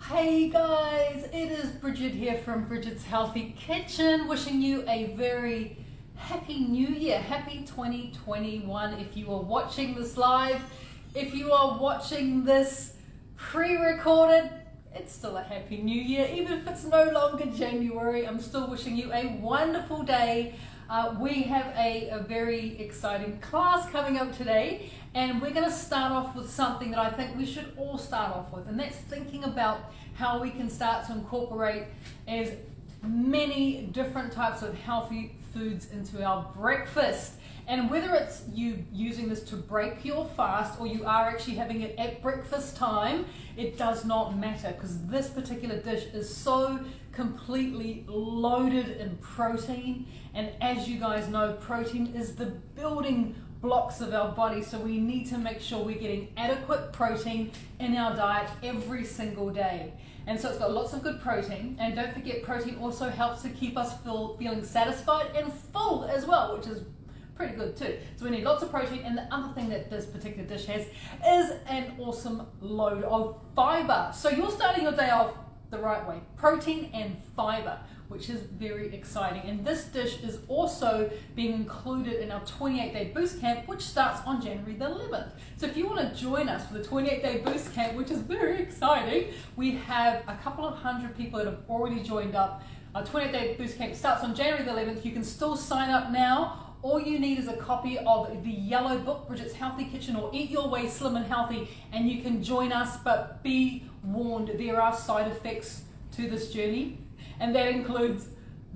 Hey guys, it is Bridget here from Bridget's Healthy Kitchen, wishing you a very happy new year, happy 2021 if you are watching this live. If you are watching this pre-recorded, it's still a happy new year. Even if it's no longer January, I'm still wishing you a wonderful day. We have a very exciting class coming up today, and we're going to start off with something that I think we should all start off with, and that's thinking about how we can start to incorporate as many different types of healthy foods into our breakfast. And whether it's you using this to break your fast or you are actually having it at breakfast time, it does not matter, because this particular dish is so completely loaded in protein. And as you guys know, protein is the building blocks of our body, so we need to make sure we're getting adequate protein in our diet every single day. And so it's got lots of good protein, and don't forget, protein also helps to keep us feeling satisfied and full as well, which is pretty good too. So we need lots of protein, and the other thing that this particular dish has is an awesome load of fibre. So you're starting your day off the right way, protein and fibre, which is very exciting. And this dish is also being included in our 28-day boost camp, which starts on January the 11th. So if you want to join us for the 28-day boost camp, which is very exciting, we have a couple of hundred people that have already joined up. Our 28-day boost camp starts on January the 11th. You can still sign up now. All you need is a copy of the yellow book, Bridget's Healthy Kitchen, or Eat Your Way Slim and Healthy, and you can join us. But be warned, there are side effects to this journey, and that includes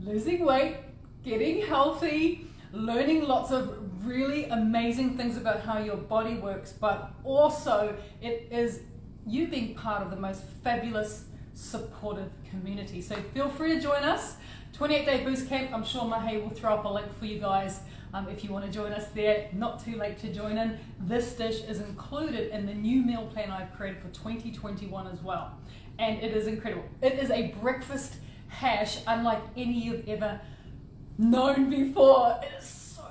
losing weight, getting healthy, learning lots of really amazing things about how your body works, but also it is you being part of the most fabulous, supportive community. So feel free to join us. 28-day boost camp. I'm sure Mahe will throw up a link for you guys if you want to join us there. Not too late to join in. This dish is included in the new meal plan I've created for 2021 as well, and it is incredible. It is a breakfast hash unlike any you've ever known before. It is so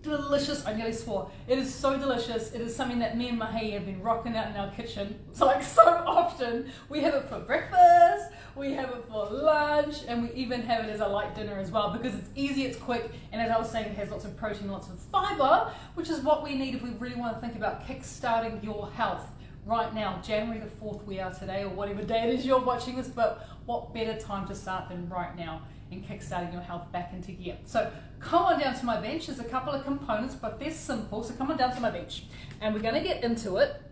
delicious. I nearly swore. It is so delicious. It is something that me and Mahe have been rocking out in our kitchen so often. We have it for breakfast, we have it for lunch, and we even have it as a light dinner as well, because it's easy, it's quick, and as I was saying, it has lots of protein, lots of fibre, which is what we need if we really want to think about kick-starting your health right now. January the 4th we are today, or whatever day it is you're watching this, but what better time to start than right now in kick-starting your health back into gear. So come on down to my bench. There's a couple of components, but they're simple, so come on down to my bench, and we're going to get into it.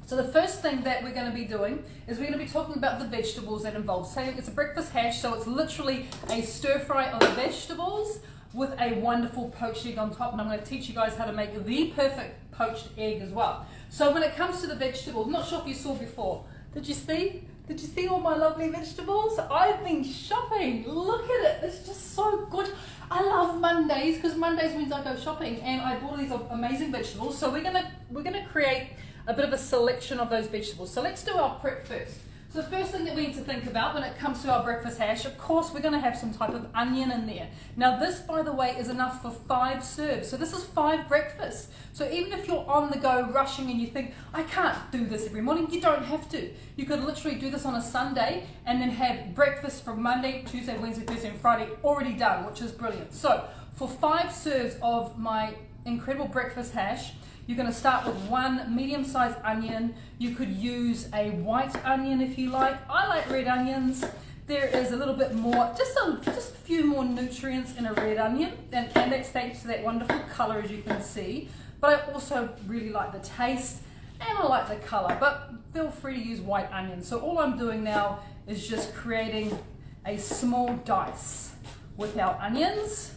So the first thing that we're going to be doing is we're going to be talking about the vegetables that involve. So it's a breakfast hash, so it's literally a stir fry of vegetables with a wonderful poached egg on top, and I'm going to teach you guys how to make the perfect poached egg as well. So when it comes to the vegetables, I'm not sure if you saw before. Did you see? Did you see all my lovely vegetables? I've been shopping. Look at it. It's just so good. I love Mondays, because Mondays means I go shopping, and I bought these amazing vegetables. So we're gonna create a bit of a selection of those vegetables. So let's do our prep first. So the first thing that we need to think about when it comes to our breakfast hash, of course, we're going to have some type of onion in there. Now this, by the way, is enough for 5 serves. So this is 5 breakfasts. So even if you're on the go rushing and you think, I can't do this every morning, you don't have to. You could literally do this on a Sunday and then have breakfast from Monday, Tuesday, Wednesday, Thursday and Friday already done, which is brilliant. So for 5 serves of my incredible breakfast hash, you're going to start with 1 medium-sized onion. You could use a white onion if you like. I like red onions. There is a little bit more, just a few more nutrients in a red onion, and that's thanks to that wonderful colour, as you can see. But I also really like the taste, and I like the colour, but feel free to use white onion. So all I'm doing now is just creating a small dice with our onions.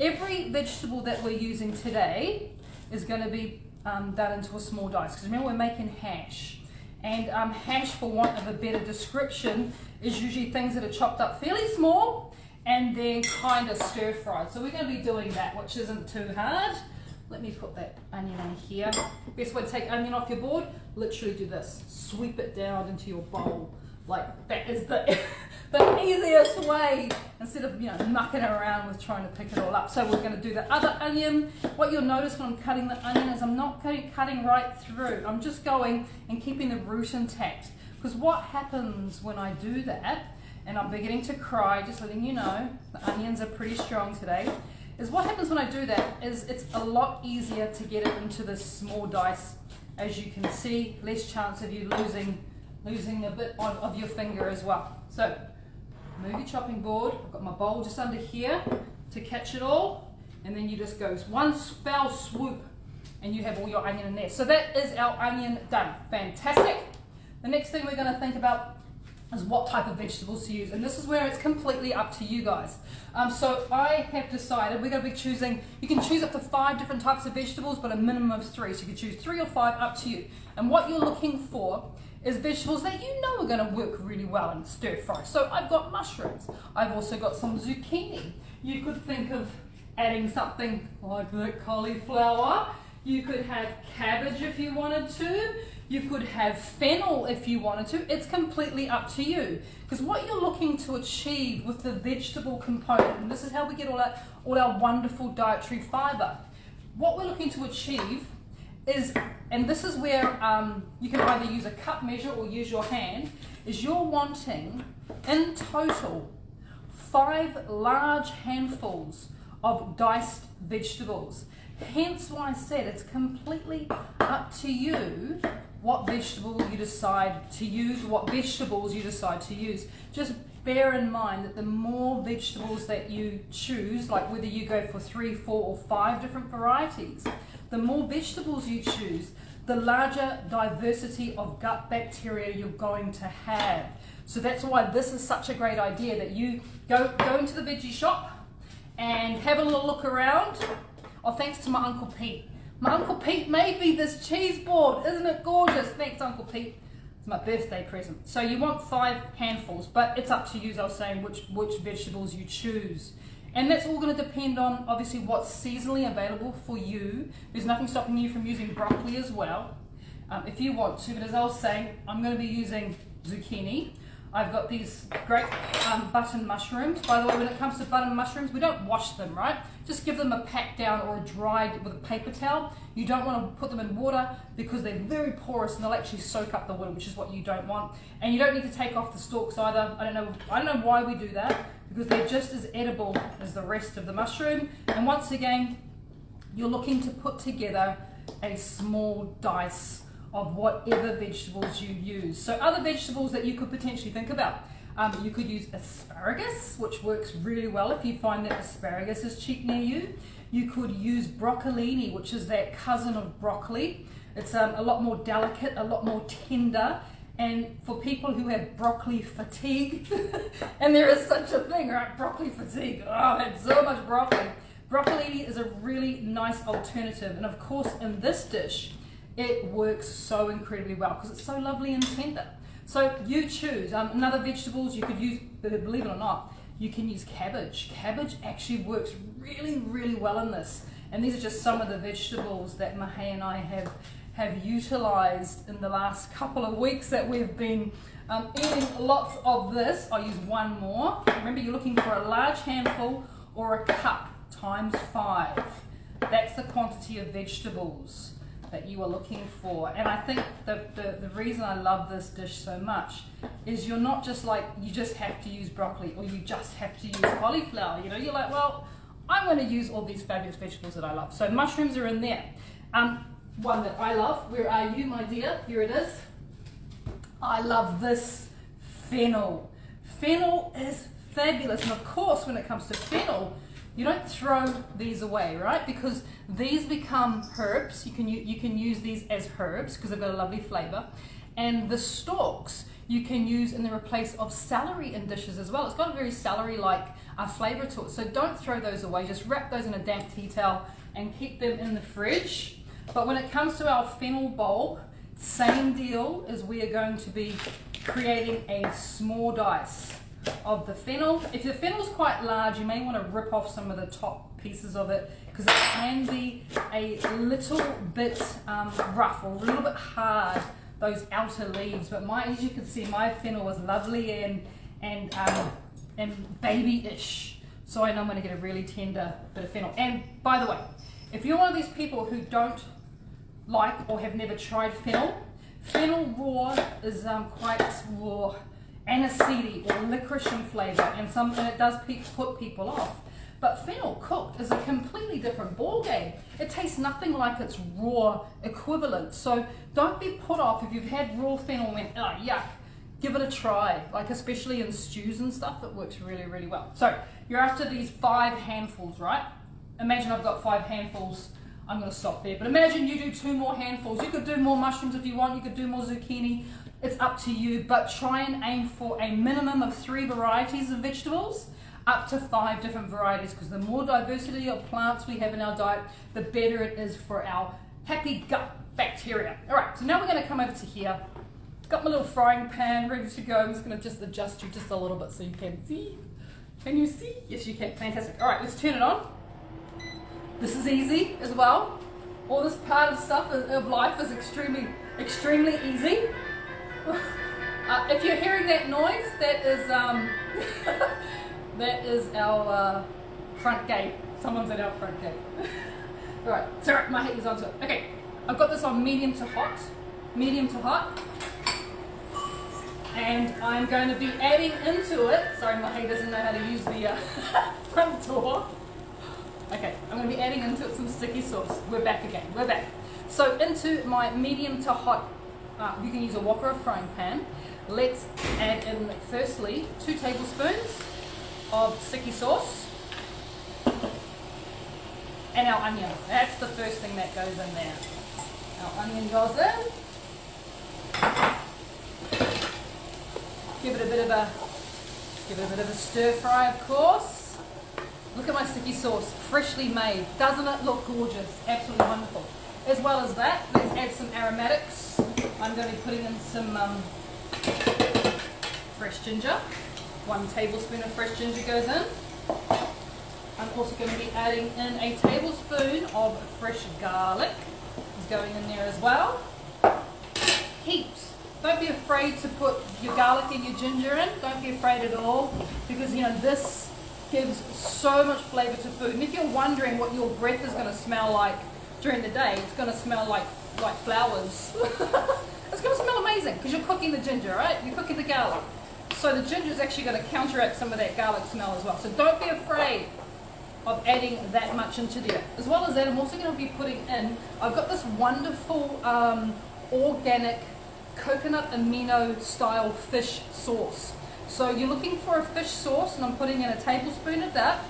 Every vegetable that we're using today is going to be done into a small dice, because remember, we're making hash, and hash, for want of a better description, is usually things that are chopped up fairly small and then kind of stir fried. So we're going to be doing that, which isn't too hard. Let me put that onion in here. Best way to take onion off your board, literally do this, sweep it down into your bowl. Like, that is the easiest way, instead of mucking around with trying to pick it all up. So we're going to do the other onion. What you'll notice when I'm cutting the onion is I'm not cutting right through. I'm just going and keeping the root intact. Because what happens when I do that, and I'm beginning to cry, just letting you know, the onions are pretty strong today, is what happens when I do that is it's a lot easier to get it into the small dice. As you can see, less chance of you losing a bit of your finger as well. So move your chopping board. I've got my bowl just under here to catch it all, and then you just go one fell swoop and you have all your onion in there. So that is our onion done. Fantastic. The next thing we're going to think about is what type of vegetables to use, and this is where it's completely up to you guys. So I have decided we're going to be choosing, you can choose up to 5 different types of vegetables, but a minimum of 3, so you can choose 3 or 5, up to you. And what you're looking for is vegetables that you know are going to work really well in stir fry. So I've got mushrooms, I've also got some zucchini. You could think of adding something like the cauliflower. You could have cabbage if you wanted to. You could have fennel if you wanted to. It's completely up to you. Because what you're looking to achieve with the vegetable component, and this is how we get all our wonderful dietary fibre. What we're looking to achieve is, and this is where you can either use a cup measure or use your hand, is you're wanting in total 5 large handfuls of diced vegetables. Hence why I said it's completely up to you what vegetable you decide to use, what vegetables you decide to use. Just bear in mind that the more vegetables that you choose, like whether you go for 3, 4 or 5 different varieties, the more vegetables you choose, the larger diversity of gut bacteria you're going to have. So that's why this is such a great idea, that you go into the veggie shop and have a little look around. Oh, thanks to my Uncle Pete. My Uncle Pete made me this cheese board. Isn't it gorgeous? Thanks, Uncle Pete. It's my birthday present. So you want 5 handfuls, but it's up to you, as I was saying, which vegetables you choose. And that's all going to depend on, obviously, what's seasonally available for you. There's nothing stopping you from using broccoli as well, if you want to. But as I was saying, I'm going to be using zucchini. I've got these great button mushrooms. By the way, when it comes to button mushrooms, we don't wash them, right? Just give them a pat down or a dried with a paper towel. You don't want to put them in water because they're very porous and they'll actually soak up the water, which is what you don't want. And you don't need to take off the stalks either. I don't know why we do that, because they're just as edible as the rest of the mushroom. And once again, you're looking to put together a small dice of whatever vegetables you use. So other vegetables that you could potentially think about. You could use asparagus, which works really well if you find that asparagus is cheap near you. You could use broccolini, which is that cousin of broccoli. It's a lot more delicate, a lot more tender. And for people who have broccoli fatigue, and there is such a thing, right? Broccoli fatigue. Oh, I've had so much broccoli. Broccolini is a really nice alternative. And of course, in this dish, it works so incredibly well because it's so lovely and tender. So you choose. Another vegetables you could use, believe it or not, you can use cabbage. Cabbage actually works really, really well in this. And these are just some of the vegetables that Mahay and I have utilized in the last couple of weeks that we've been eating lots of this. I'll use one more. Remember, you're looking for a large handful or a cup times 5. That's the quantity of vegetables that you are looking for. And I think the reason I love this dish so much is you're not just like, you just have to use broccoli or you just have to use cauliflower. You know, you're like, well, I'm going to use all these fabulous vegetables that I love. So mushrooms are in there. One that I love, where are you, my dear? Here it is. I love this fennel. Fennel is fabulous. And of course, when it comes to fennel, you don't throw these away, right? Because these become herbs. You can use these as herbs because they've got a lovely flavor. And the stalks you can use in the replace of celery in dishes as well. It's got a very celery-like flavor to it. So don't throw those away. Just wrap those in a damp tea towel and keep them in the fridge. But when it comes to our fennel bowl, same deal, as we are going to be creating a small dice of the fennel. If the fennel's quite large, you may want to rip off some of the top pieces of it because it can be a little bit rough or a little bit hard, those outer leaves. But as you can see, my fennel was lovely and baby-ish. So I know I'm going to get a really tender bit of fennel. And by the way, if you're one of these people who don't like or have never tried fennel, Fennel raw is quite raw, aniseedy or licorice in flavour, and it does put people off. But fennel cooked is a completely different ballgame. It tastes nothing like its raw equivalent. So don't be put off if you've had raw fennel and went, oh yuck. Give it a try, like especially in stews and stuff, it works really, really well. So you're after these 5 handfuls, right? Imagine I've got 5 handfuls. I'm going to stop there. But imagine you do 2 more handfuls. You could do more mushrooms if you want. You could do more zucchini. It's up to you. But try and aim for a minimum of 3 varieties of vegetables, up to 5 different varieties, because the more diversity of plants we have in our diet, the better it is for our happy gut bacteria. All right, so now we're going to come over to here. Got my little frying pan ready to go. I'm just going to just adjust you just a little bit so you can see. Can you see? Yes, you can. Fantastic. All right, let's turn it on. This is easy as well. All this part of stuff of life is extremely, extremely easy. If you're hearing that noise, that is that is our front gate. Someone's at our front gate. All right, sorry, my heat is onto it. Okay, I've got this on medium to hot. Medium to hot. And I'm going to be adding into it, sorry my head doesn't know how to use the front door. Okay, I'm going to be adding into it some sticky sauce. We're back again, we're back. So into my medium to hot, you can use a wok or a frying pan. Let's add in firstly 2 tablespoons of sticky sauce. And our onion, that's the first thing that goes in there. Our onion goes in. Give it a bit of a stir fry, of course. Look at my sticky sauce, freshly made. Doesn't it look gorgeous? Absolutely wonderful. As well as that, let's add some aromatics. I'm going to be putting in some fresh ginger. 1 tablespoon of fresh ginger goes in. I'm also going to be adding in a tablespoon of fresh garlic. Is going in there as well. Heaps. Don't be afraid to put your garlic and your ginger in. Don't be afraid at all, because you know this gives so much flavour to food. And if you're wondering what your breath is going to smell like during the day, it's going to smell like flowers. It's going to smell amazing because you're cooking the ginger, right? You're cooking the garlic. So the ginger is actually going to counteract some of that garlic smell as well. So don't be afraid of adding that much into there. As well as that, I'm also going to be putting in, I've got this wonderful organic coconut amino style fish sauce. So you're looking for a fish sauce, and I'm putting in a tablespoon of that.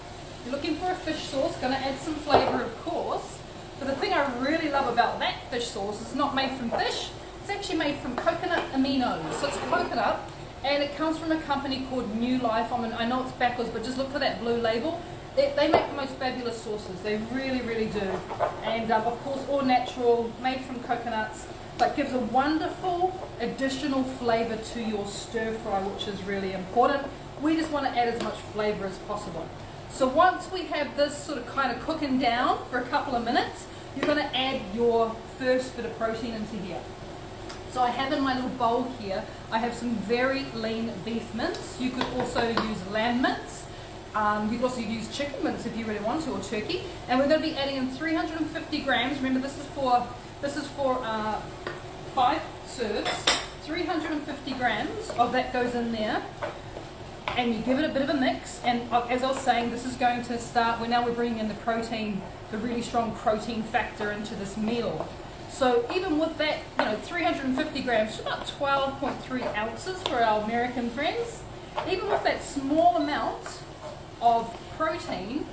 You're looking for a fish sauce, going to add some flavour of course, but the thing I really love about that fish sauce is it's not made from fish, it's actually made from coconut aminos. So it's coconut, and it comes from a company called New Life. I know it's backwards, but just look for that blue label. They make the most fabulous sauces, they really, really do. And of course all natural, made from coconuts, but gives a wonderful additional flavour to your stir fry, which is really important. We just want to add as much flavour as possible. So once we have this sort of kind of cooking down for a couple of minutes, you're going to add your first bit of protein into here. So I have in my little bowl here, I have some very lean beef mince. You could also use lamb mince. You could also use chicken mince if you really want to, or turkey. And we're going to be adding in 350 grams. Remember, this is for 5 serves. 350 grams of that goes in there. And you give it a bit of a mix. And as I was saying, this is going to start, we're bringing in the protein, the really strong protein factor into this meal. So even with that, 350 grams, about 12.3 ounces for our American friends. Even with that small amount of protein,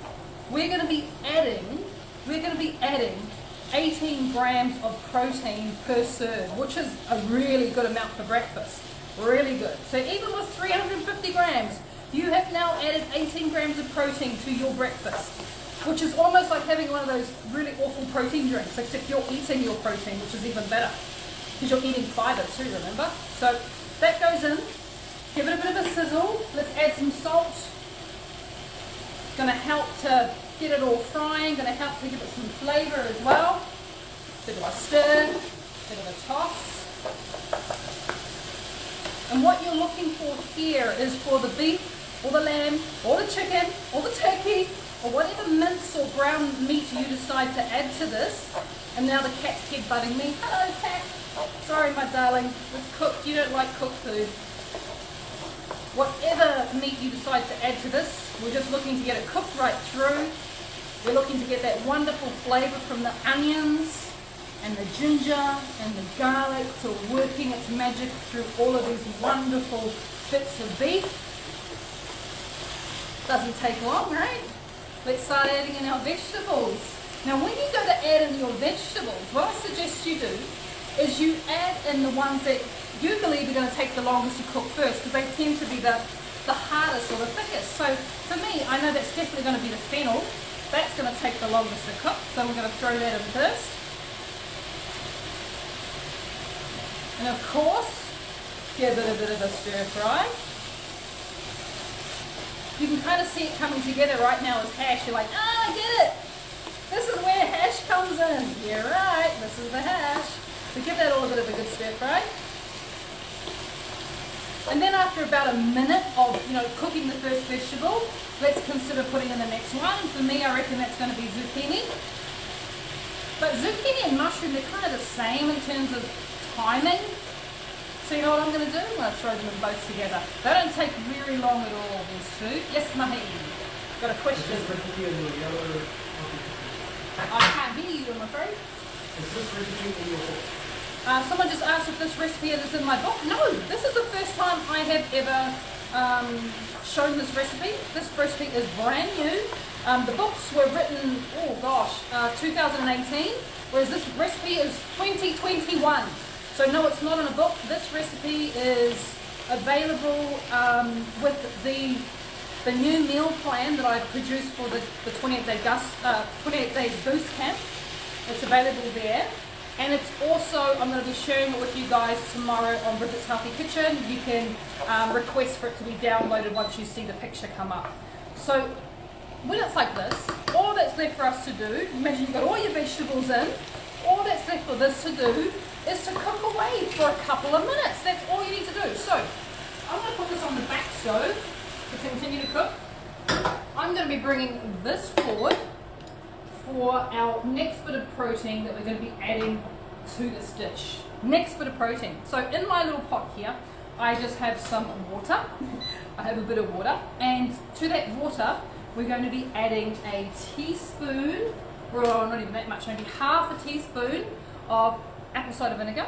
we're going to be adding 18 grams of protein per serve, which is a really good amount for breakfast. Really good. So even with 350 grams, you have now added 18 grams of protein to your breakfast, which is almost like having one of those really awful protein drinks, except you're eating your protein, which is even better, because you're eating fibre too, remember? So that goes in. Give it a bit of a sizzle. Let's add some salt. Going to help to get it all frying, going to help to give it some flavour as well. Bit of a stir, bit of a toss. And what you're looking for here is for the beef, or the lamb, or the chicken, or the turkey, or whatever mince or ground meat you decide to add to this. And now the cat's headbutting me. Hello, cat. Sorry, my darling, it's cooked. You don't like cooked food. Whatever meat you decide to add to this, we're just looking to get it cooked right through. We're looking to get that wonderful flavour from the onions and the ginger and the garlic sort of working its magic through all of these wonderful bits of beef. Doesn't take long, right? Let's start adding in our vegetables. Now when you go to add in your vegetables, what I suggest you do is you add in the ones that you believe are going to take the longest to cook first, because they tend to be the hardest or the thickest. So for me, I know that's definitely going to be the fennel. That's going to take the longest to cook, so we're going to throw that in first. And of course, give it a bit of a stir fry. You can kind of see it coming together right now as hash. You're like, I get it. This is where hash comes in. You're right, this is the hash. So give that all a bit of a good stir fry. And then after about a minute of cooking the first vegetable, let's consider putting in the next one. For me, I reckon that's going to be zucchini. But zucchini and mushroom, they're kind of the same in terms of timing. So you know what I'm going to do? I'm going to throw them both together. They don't take very long at all, these two. Yes, Mahi? Got a question? Is this recipe in your yellow? I can't hear you, I'm afraid. Is this recipe in your book? Someone just asked if this recipe is in my book. No, this is the first time I have ever shown this recipe. This recipe is brand new. The books were written, 2018, whereas this recipe is 2021. So no, it's not in a book. This recipe is available with the new meal plan that I've produced for the 28-day boost camp. It's available there. And it's also, I'm going to be sharing it with you guys tomorrow on Bridget's Healthy Kitchen. You can request for it to be downloaded once you see the picture come up. So when it's like this, all that's left for us to do, imagine you've got all your vegetables in, all that's left for this to do is to cook away for a couple of minutes. That's all you need to do. So I'm going to put this on the back stove to continue to cook. I'm going to be bringing this forward for our next bit of protein that we're going to be adding to this dish. Next bit of protein. So in my little pot here, I just have some water. I have a bit of water, and to that water, we're going to be adding a teaspoon, well, not even that much, maybe half a teaspoon of apple cider vinegar,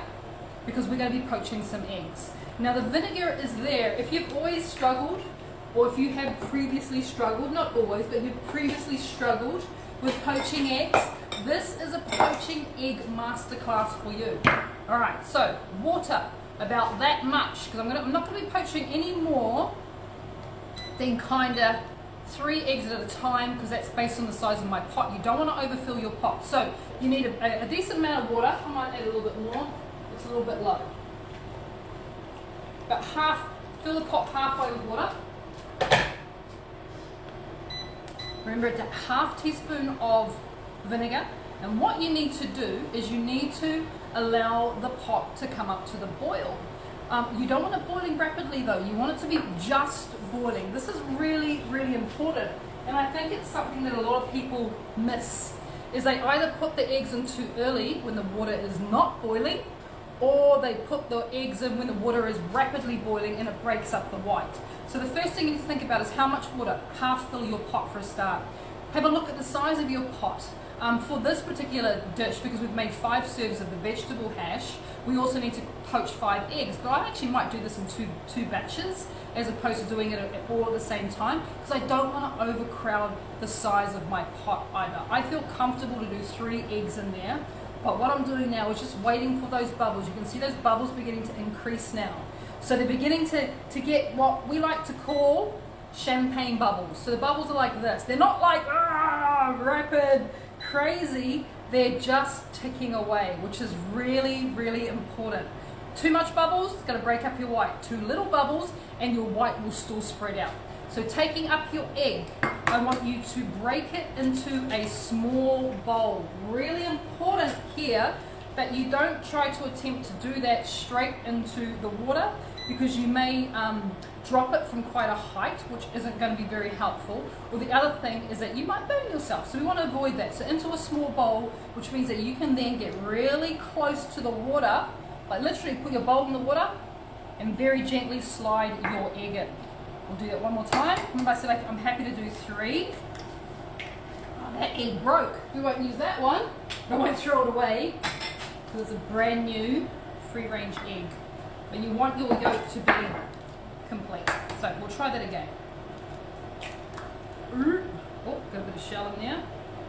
because we're going to be poaching some eggs. Now the vinegar is there. If you've always struggled, or if you have previously struggled, not always, but you've previously struggled with poaching eggs, this is a poaching egg masterclass for you. Alright, so water, about that much, because I'm not going to be poaching any more than kind of 3 eggs at a time, because that's based on the size of my pot. You don't want to overfill your pot. So you need a decent amount of water. I might add a little bit more. It's a little bit low. About half, fill the pot halfway with water. Remember, it's a half teaspoon of vinegar, and what you need to do is you need to allow the pot to come up to the boil. You don't want it boiling rapidly though, you want it to be just boiling. This is really, really important, and I think it's something that a lot of people miss, is they either put the eggs in too early when the water is not boiling, or they put the eggs in when the water is rapidly boiling and it breaks up the white. So the first thing you need to think about is how much water. Half fill your pot for a start. Have a look at the size of your pot. For this particular dish, because we've made 5 serves of the vegetable hash, we also need to poach 5 eggs. But I actually might do this in two batches, as opposed to doing it all at the same time, because I don't want to overcrowd the size of my pot either. I feel comfortable to do 3 eggs in there, but what I'm doing now is just waiting for those bubbles. You can see those bubbles beginning to increase now. So they're beginning to get what we like to call champagne bubbles. So the bubbles are like this. They're not like rapid, crazy. They're just ticking away, which is really, really important. Too much bubbles, it's going to break up your white. Too little bubbles, and your white will still spread out. So taking up your egg, I want you to break it into a small bowl. Really important here that you don't try to attempt to do that straight into the water, because you may drop it from quite a height, which isn't going to be very helpful. Or the other thing is that you might burn yourself, so we want to avoid that. So into a small bowl, which means that you can then get really close to the water Like literally put your bowl in the water and very gently slide your egg in. We'll do that one more time. Remember I said I'm happy to do 3. Oh, that egg broke. We won't use that one. I won't throw it away because it's a brand new free range egg. But you want your yolk to be complete. So we'll try that again. Oh, got a bit of shell in there.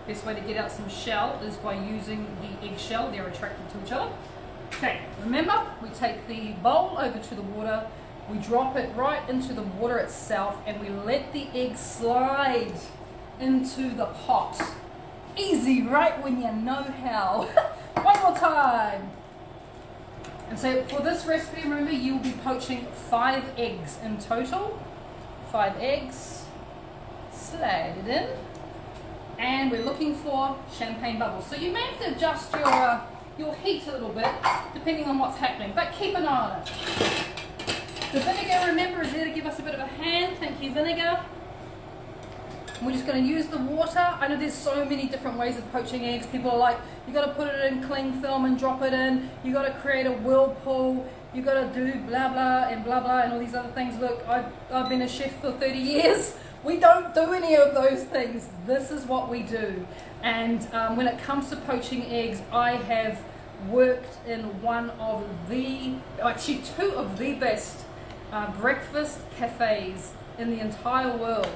Best way to get out some shell is by using the eggshell. They're attracted to each other. Okay, remember, we take the bowl over to the water, we drop it right into the water itself, and we let the egg slide into the pot. Easy, right, when you know how. One more time. And so for this recipe, remember, you'll be poaching 5 eggs in total. 5 eggs, slide it in, and we're looking for champagne bubbles. So you may have to adjust your heat a little bit, depending on what's happening, but keep an eye on it. The vinegar, remember, is there to give us a bit of a hand. Thank you, vinegar. We're just going to use the water. I know there's so many different ways of poaching eggs. People are like, you got to put it in cling film and drop it in. You got to create a whirlpool. You got to do blah blah and blah blah and all these other things. Look, I've been a chef for 30 years. We don't do any of those things. This is what we do. And when it comes to poaching eggs, I have worked in one of the, actually 2 of the best breakfast cafes in the entire world.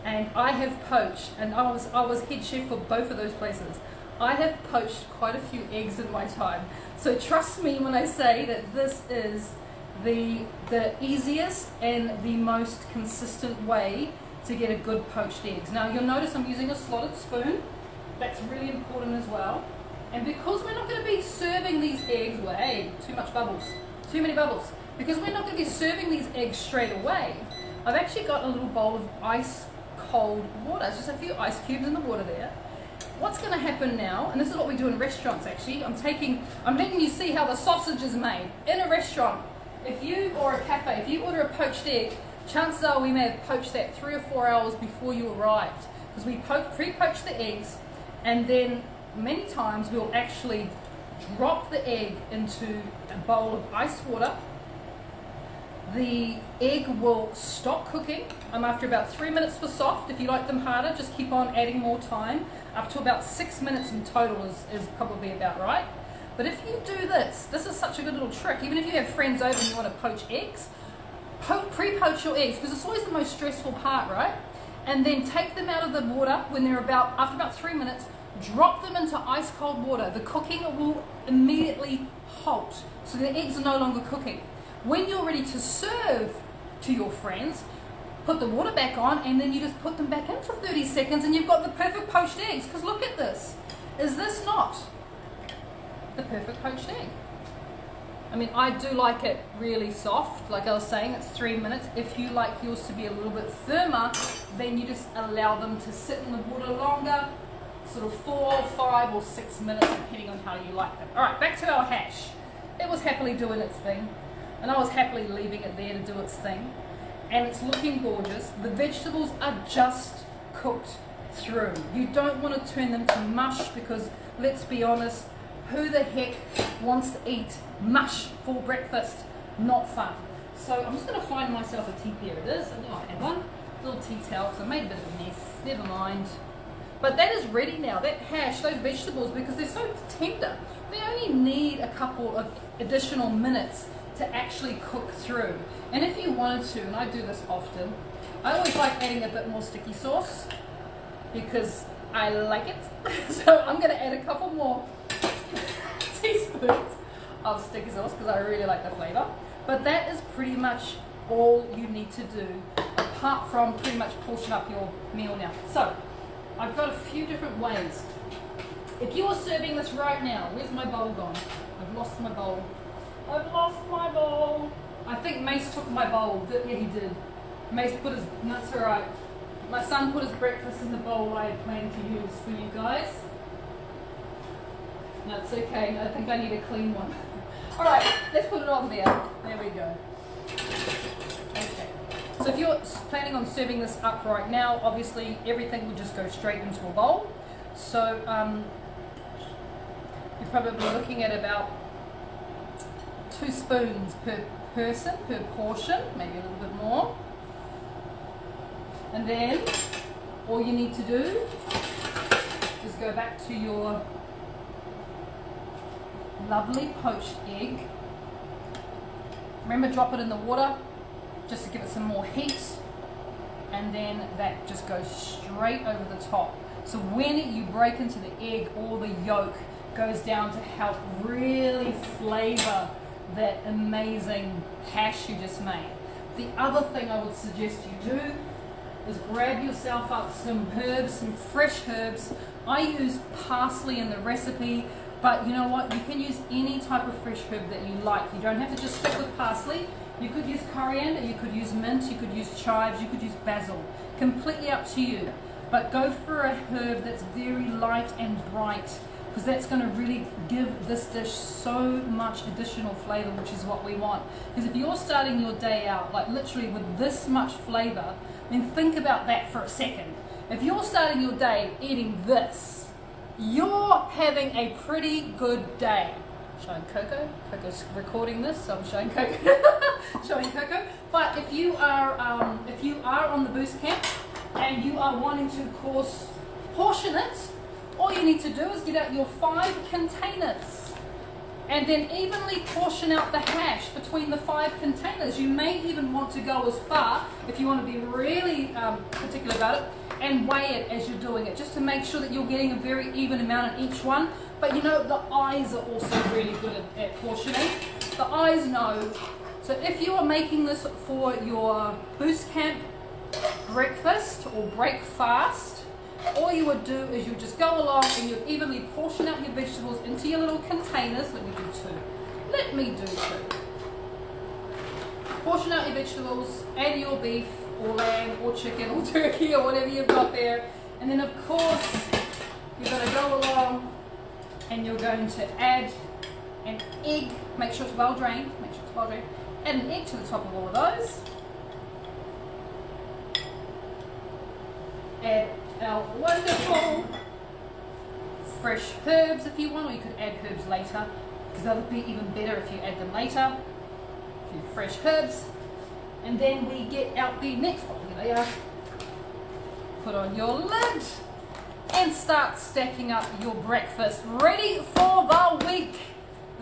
And I have poached, and I was head chef for both of those places. I have poached quite a few eggs in my time. So trust me when I say that this is the easiest and the most consistent way to get a good poached eggs. Now you'll notice I'm using a slotted spoon. That's really important as well. And because we're not going to be serving these eggs, well, hey, too much bubbles, too many bubbles. Because we're not going to be serving these eggs straight away, I've actually got a little bowl of ice cold water. It's just a few ice cubes in the water there. What's going to happen now, and this is what we do in restaurants actually, I'm letting you see how the sausage is made. In a restaurant, or a cafe, if you order a poached egg, chances are we may have poached that 3 or 4 hours before you arrived. Because we pre-poach the eggs, and then many times we'll actually drop the egg into a bowl of ice water. The egg will stop cooking after about 3 minutes for soft. If you like them harder, just keep on adding more time. Up to about 6 minutes in total is probably about right. But if you do this is such a good little trick. Even if you have friends over and you want to poach eggs, pre-poach your eggs, because it's always the most stressful part, right? And then take them out of the water when they're after about 3 minutes, drop them into ice cold water. The cooking will immediately halt. So the eggs are no longer cooking. When you're ready to serve to your friends, put the water back on, and then you just put them back in for 30 seconds and you've got the perfect poached eggs. Because look at this. Is this not the perfect poached egg? I mean, I do like it really soft. Like I was saying, it's 3 minutes. If you like yours to be a little bit firmer, then you just allow them to sit in the water longer, sort of 4, 5 or 6 minutes, depending on how you like them. All right, back to our hash. It was happily doing its thing, and I was happily leaving it there to do its thing, and it's looking gorgeous. The vegetables are just cooked through. You don't want to turn them to mush, because let's be honest, who the heck wants to eat mush for breakfast? Not fun. So I'm just going to find myself a tea. Here it is. I know I have one little tea towel, because I made a bit of a mess. Never mind. But that is ready now. That hash, those vegetables, because they're so tender, they only need a couple of additional minutes to actually cook through. And if you wanted to, and I do this often, I always like adding a bit more sticky sauce because I like it. So I'm going to add a couple more teaspoons of sticky sauce because I really like the flavour. But that is pretty much all you need to do, apart from pretty much portion up your meal now. So I've got a few different ways. If you are serving this right now, where's my bowl gone? I've lost my bowl. I've lost my bowl. I think Mace took my bowl. Yeah, he did. Mace put his, that's alright. My son put his breakfast in the bowl I had planned to use for you guys. That's okay. I think I need a clean one. Alright, let's put it on there. There we go. Okay. So if you're planning on serving this up right now, obviously everything will just go straight into a bowl. So you're probably looking at about 2 spoons per person, per portion, maybe a little bit more. And then all you need to do is go back to your lovely poached egg. Remember, drop it in the water just to give it some more heat, and then that just goes straight over the top. So when you break into the egg, all the yolk goes down to help really flavor that amazing hash you just made. The other thing I would suggest you do is grab yourself up some herbs, some fresh herbs. I use parsley in the recipe, but you know what? You can use any type of fresh herb that you like. You don't have to just stick with parsley. You could use coriander, you could use mint, you could use chives, you could use basil. Completely up to you. But go for a herb that's very light and bright, because that's going to really give this dish so much additional flavor, which is what we want. Because if you're starting your day out, like literally with this much flavor, then think about that for a second. If you're starting your day eating this, you're having a pretty good day. Showing Coco. Coco's recording this, so I'm showing Coco. Showing Coco. But if you are on the boost camp and you are wanting to, of course, portion it, all you need to do is get out your 5 containers and then evenly portion out the hash between the 5 containers. You may even want to go as far, if you want to be really particular about it, and weigh it as you're doing it, just to make sure that you're getting a very even amount in each one. But you know, the eyes are also really good at portioning. The eyes know. So if you are making this for your boost camp breakfast or break fast, all you would do is you just go along and you evenly portion out your vegetables into your little containers. Let me do 2. Let me do 2. Portion out your vegetables, add your beef or lamb or chicken or turkey or whatever you've got there. And then of course, you're going to go along and you're going to add an egg. Make sure it's well drained. Make sure it's well drained. Add an egg to the top of all of those. Add our wonderful fresh herbs if you want, or you could add herbs later, because that would be even better if you add them later. A few fresh herbs. And then we get out the next one. Here they are. Put on your lid and start stacking up your breakfast, ready for the week.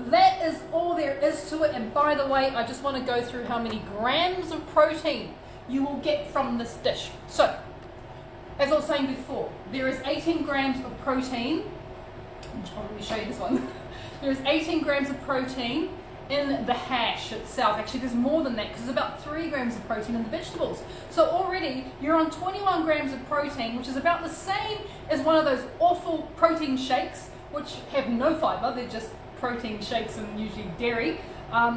That is all there is to it. And by the way, I just want to go through how many grams of protein you will get from this dish. So, as I was saying before, there is 18 grams of protein. Let me show you this one. There is 18 grams of protein in the hash itself. Actually, there's more than that, because there's about 3 grams of protein in the vegetables. So already you're on 21 grams of protein, which is about the same as one of those awful protein shakes, which have no fiber. They're just protein shakes and usually dairy.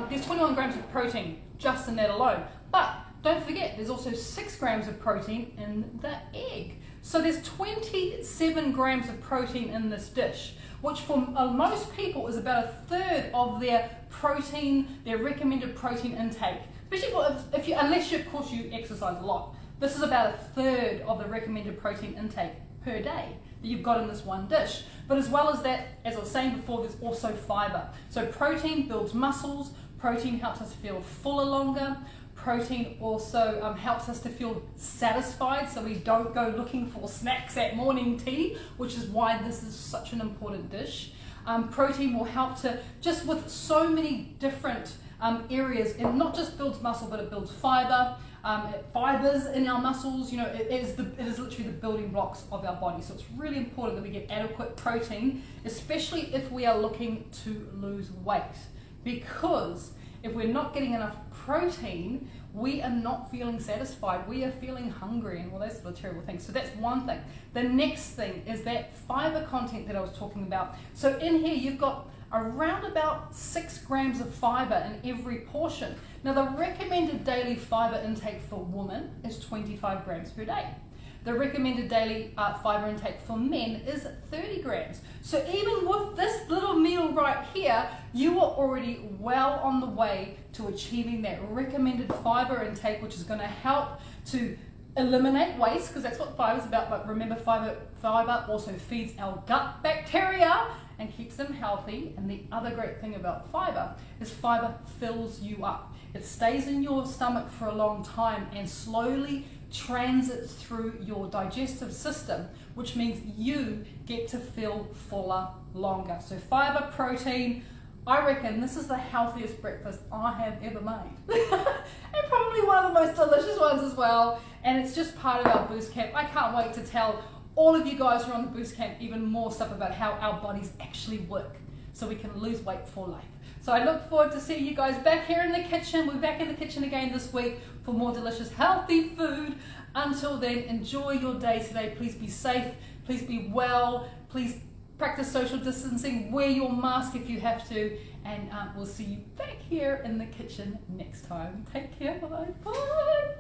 There's 21 grams of protein just in that alone. But don't forget, there's also 6 grams of protein in the egg. So there's 27 grams of protein in this dish, which for most people is about a third of their protein, their recommended protein intake. Especially unless you, of course, you exercise a lot. This is about a third of the recommended protein intake per day that you've got in this one dish. But as well as that, as I was saying before, there's also fiber. So protein builds muscles, protein helps us feel fuller longer, protein also helps us to feel satisfied, so we don't go looking for snacks at morning tea, which is why this is such an important dish. Protein will help to, just with so many different areas, it not just builds muscle, but it builds fiber. Fibers in our muscles, you know, it is literally the building blocks of our body. So it's really important that we get adequate protein, especially if we are looking to lose weight, because if we're not getting enough protein, we are not feeling satisfied. We are feeling hungry and all those sort of terrible things. So that's one thing. The next thing is that fiber content that I was talking about. So in here you've got around about 6 grams of fiber in every portion. Now the recommended daily fiber intake for women is 25 grams per day. The recommended daily fiber intake for men is 30 grams. So even with this little meal right here, you are already well on the way to achieving that recommended fiber intake, which is going to help to eliminate waste, because that's what fibre is about, but remember fibre also feeds our gut bacteria and keeps them healthy. And the other great thing about fibre is fibre fills you up. It stays in your stomach for a long time and slowly transits through your digestive system, which means you get to feel fuller longer. So fibre, protein, I reckon this is the healthiest breakfast I have ever made. And probably one of the most delicious ones as well. And it's just part of our boost camp. I can't wait to tell all of you guys who are on the boost camp even more stuff about how our bodies actually work, so we can lose weight for life. So I look forward to seeing you guys back here in the kitchen. We're back in the kitchen again this week for more delicious, healthy food. Until then, enjoy your day today. Please be safe. Please be well. Please practice social distancing. Wear your mask if you have to. And we'll see you back here in the kitchen next time. Take care. Bye. Bye.